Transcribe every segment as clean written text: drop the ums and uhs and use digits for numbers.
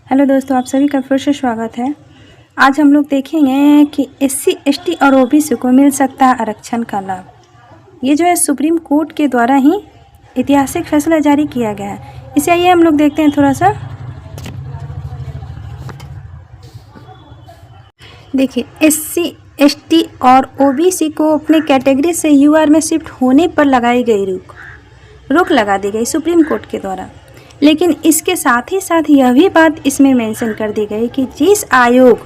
Hello दोस्तों, आप सभी का फिर से स्वागत है। आज हम लोग देखेंगे कि एससी, एसटी और ओबीसी को मिल सकता है आरक्षण का लाभ। ये जो है सुप्रीम कोर्ट के द्वारा ही ऐतिहासिक फैसला जारी किया गया है। इसे आइए हम लोग देखते हैं थोड़ा सा। देखिए, एससी, एसटी और ओबीसी को अपने कैटेगरी से यूआर में शिफ्ट होने पर लगाई गई रोक लगा दी गई सुप्रीम कोर्ट के द्वारा। लेकिन इसके साथ ही साथ यह भी बात इसमें मेंशन कर दी गई कि जिस आयोग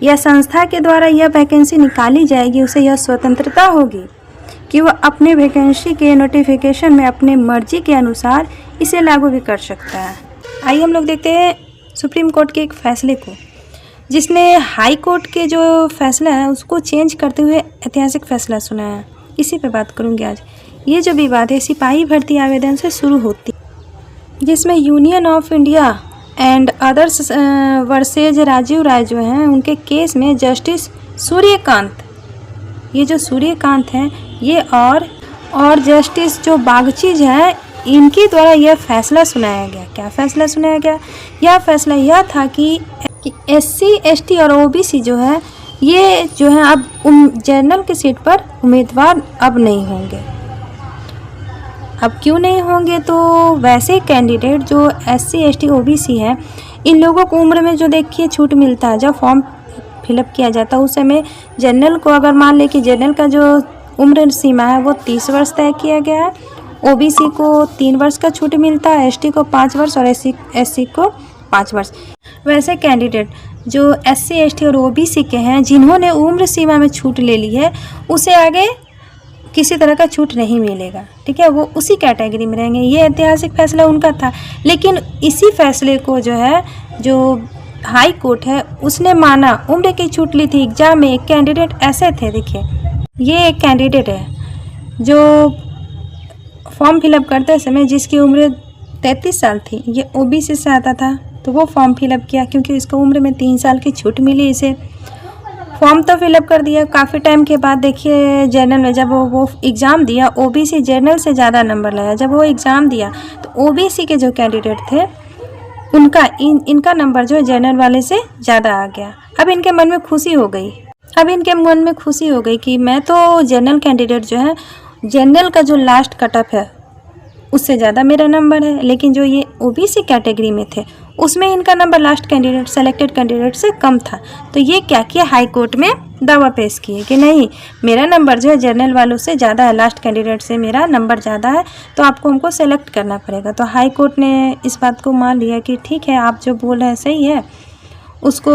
या संस्था के द्वारा यह वैकेंसी निकाली जाएगी उसे यह स्वतंत्रता होगी कि वह अपने वैकेंसी के नोटिफिकेशन में अपने मर्जी के अनुसार इसे लागू भी कर सकता है। आइए हम लोग देखते हैं सुप्रीम कोर्ट के एक फैसले को, जिसने हाई कोर्ट के जो फैसला है उसको चेंज करते हुए ऐतिहासिक फैसला सुनाया है। इसी पे बात करूँगी आज। ये जो विवाद है सिपाही भर्ती आवेदन से शुरू होती, जिसमें union of India and others versus Rajiv Rai जो हैं उनके केस में जस्टिस सूर्यकांत, ये जो सूर्यकांत हैं ये और जस्टिस जो बागचीज हैं इनके द्वारा यह फैसला सुनाया गया। क्या फैसला सुनाया गया? यह फैसला यह था कि एससी, एसटी और ओबीसी जो है ये जो है अब जनरल की सीट पर उम्मीदवार अब नहीं होंगे। अब क्यों नहीं होंगे? तो वैसे कैंडिडेट जो एससी, एसटी, ओबीसी हैं इन लोगों को उम्र में जो देखिए छूट मिलता है, जब फॉर्म फिलअप किया जाता है उस समय जनरल को अगर मान ले कि जनरल का जो उम्र सीमा है वो 30 वर्ष तय किया गया है, ओबीसी को 3 वर्ष का छूट मिलता है, एसटी को 5 वर्ष और एससी को 5 वर्ष। वैसे कैंडिडेट जो एससी, एसटी और ओबीसी के हैं जिन्होंने उम्र सीमा में छूट ले ली है उसे आगे किसी तरह का छूट नहीं मिलेगा, ठीक है, वो उसी कैटेगरी में रहेंगे। ये ऐतिहासिक फैसला उनका था। लेकिन इसी फैसले को जो है जो हाई कोर्ट है उसने माना, उम्र की छूट ली थी। एग्जाम में एक कैंडिडेट ऐसे थे, देखिए ये एक कैंडिडेट है जो फॉर्म फिलअप करते समय जिसकी उम्र 33 साल थी, ये ओबीसी से आता था तो वो फॉर्म फिलअप किया क्योंकि इसको उम्र में 3 साल की छूट मिली। इसे फॉर्म तो फिलअप कर दिया। काफ़ी टाइम के बाद देखिए जनरल में जब वो एग्ज़ाम दिया, ओबीसी जनरल से ज़्यादा नंबर लाया। जब वो एग्ज़ाम दिया तो ओबीसी के जो कैंडिडेट थे इनका नंबर जो है जनरल वाले से ज़्यादा आ गया। अब इनके मन में खुशी हो गई कि मैं तो जनरल कैंडिडेट जो है, जनरल का जो लास्ट कट ऑफ है उससे ज़्यादा मेरा नंबर है। लेकिन जो ये ओबीसी कैटेगरी में थे उसमें इनका number last candidate, selected candidate से कम था। तो ये क्या किया, हाई कोर्ट में दावा पेश किए कि नहीं, मेरा नंबर जो है जनरल वालों से ज़्यादा है, लास्ट कैंडिडेट से मेरा नंबर ज़्यादा है, तो आपको हमको सेलेक्ट करना पड़ेगा। तो हाई कोर्ट ने इस बात को मान लिया कि ठीक है, आप जो बोल रहे हैं सही है। उसको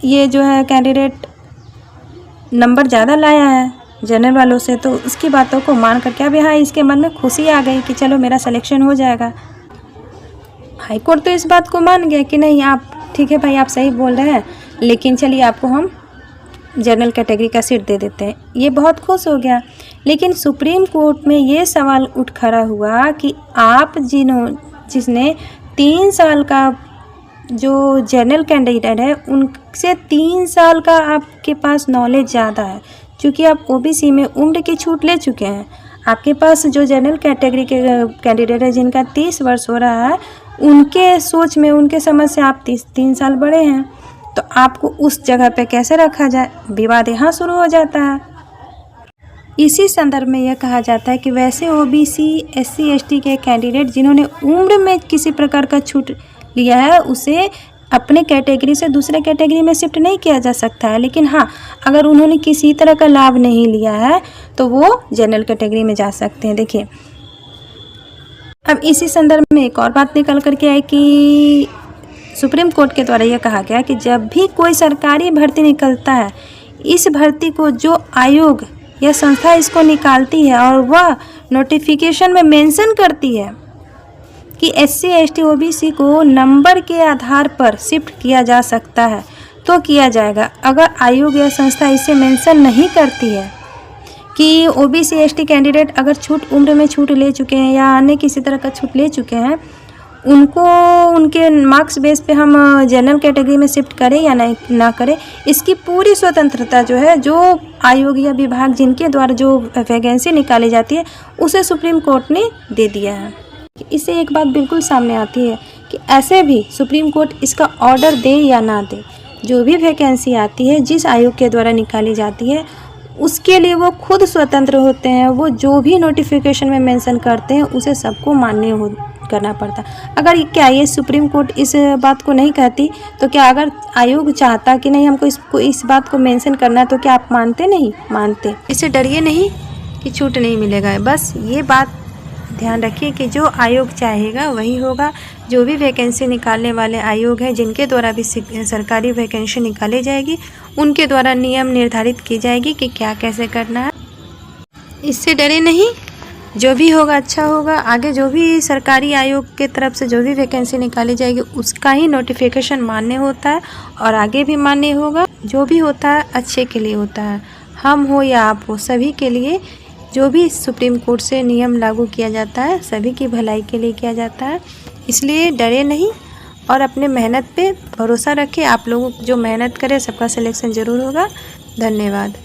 ये जो है कैंडिडेट नंबर ज़्यादा लाया है जनरल वालों से, तो उसकी बातों को मान करके अब यहाँ इसके मन में खुशी आ गई कि चलो मेरा सिलेक्शन हो जाएगा। हाई कोर्ट तो इस बात को मान गया कि नहीं, आप ठीक है भाई, आप सही बोल रहे हैं, लेकिन चलिए आपको हम जनरल कैटेगरी का सीट दे देते हैं। ये बहुत खुश हो गया। लेकिन सुप्रीम कोर्ट में ये सवाल उठ खड़ा हुआ कि आप जिसने 3 साल का जो जनरल कैंडिडेट है उनसे 3 साल का आपके पास नॉलेज ज़्यादा है, क्योंकि आप ओबीसी में उम्र की छूट ले चुके हैं। आपके पास जो जनरल कैटेगरी के कैंडिडेट है जिनका 30 वर्ष हो रहा है, उनके सोच में, उनके समझ से आप 3 साल बड़े हैं, तो आपको उस जगह पे कैसे रखा जाए? विवाद यहाँ शुरू हो जाता है। इसी संदर्भ में यह कहा जाता है कि वैसे ओबीसी, एससी, एसटी के कैंडिडेट जिन्होंने उम्र में किसी प्रकार का छूट लिया है उसे अपने कैटेगरी से दूसरे कैटेगरी में शिफ्ट नहीं किया जा सकता है। लेकिन हाँ, अगर उन्होंने किसी तरह का लाभ नहीं लिया है तो वो जनरल कैटेगरी में जा सकते हैं। देखिए, अब इसी संदर्भ में एक और बात निकल करके आई कि सुप्रीम कोर्ट के द्वारा यह कहा गया कि जब भी कोई सरकारी भर्ती निकलता है, इस भर्ती को जो आयोग या संस्था इसको निकालती है और वह नोटिफिकेशन में मेंशन करती है कि एससी, एसटी, ओबीसी को नंबर के आधार पर शिफ्ट किया जा सकता है तो किया जाएगा। अगर आयोग या संस्था इसे मेंशन नहीं करती है कि ओबीसी, एसटी कैंडिडेट अगर उम्र में छूट ले चुके हैं या अन्य किसी तरह का छूट ले चुके हैं, उनको उनके मार्क्स बेस पे हम जनरल कैटेगरी में शिफ्ट करें या ना करें, इसकी पूरी स्वतंत्रता जो है, जो आयोग या विभाग जिनके द्वारा जो वैकेंसी निकाली जाती है उसे सुप्रीम कोर्ट ने दे दिया है। इससे एक बात बिल्कुल सामने आती है कि कि ऐसे भी सुप्रीम कोर्ट इसका ऑर्डर दे या ना दे, जो भी वैकेंसी आती है जिस आयोग के द्वारा निकाली जाती है उसके लिए वो खुद स्वतंत्र होते हैं। वो जो भी नोटिफिकेशन में मेंशन करते हैं उसे सबको मान्य करना पड़ता। अगर क्या ये सुप्रीम कोर्ट इस बात को नहीं कहती तो क्या अगर आयोग चाहता कि नहीं हमको इस बात को मेंशन करना है तो क्या आप मानते? नहीं मानते। इससे डरिए नहीं कि छूट नहीं मिलेगा। बस ये बात ध्यान रखिए कि जो आयोग चाहेगा वही होगा। जो भी वैकेंसी निकालने वाले आयोग हैं जिनके द्वारा भी सरकारी वैकेंसी निकाली जाएगी उनके द्वारा नियम निर्धारित की जाएगी कि क्या कैसे करना है। इससे डरे नहीं, जो भी होगा अच्छा होगा। आगे जो भी सरकारी आयोग के तरफ से जो भी वैकेंसी निकाली जाएगी उसका ही नोटिफिकेशन मान्य होता है और आगे भी मान्य होगा। जो भी होता है अच्छे के लिए होता है, हम हो या आप हो, सभी के लिए। जो भी सुप्रीम कोर्ट से नियम लागू किया जाता है सभी की भलाई के लिए किया जाता है। इसलिए डरे नहीं और अपने मेहनत पे भरोसा रखें। आप लोग जो मेहनत करें सबका सिलेक्शन ज़रूर होगा। धन्यवाद।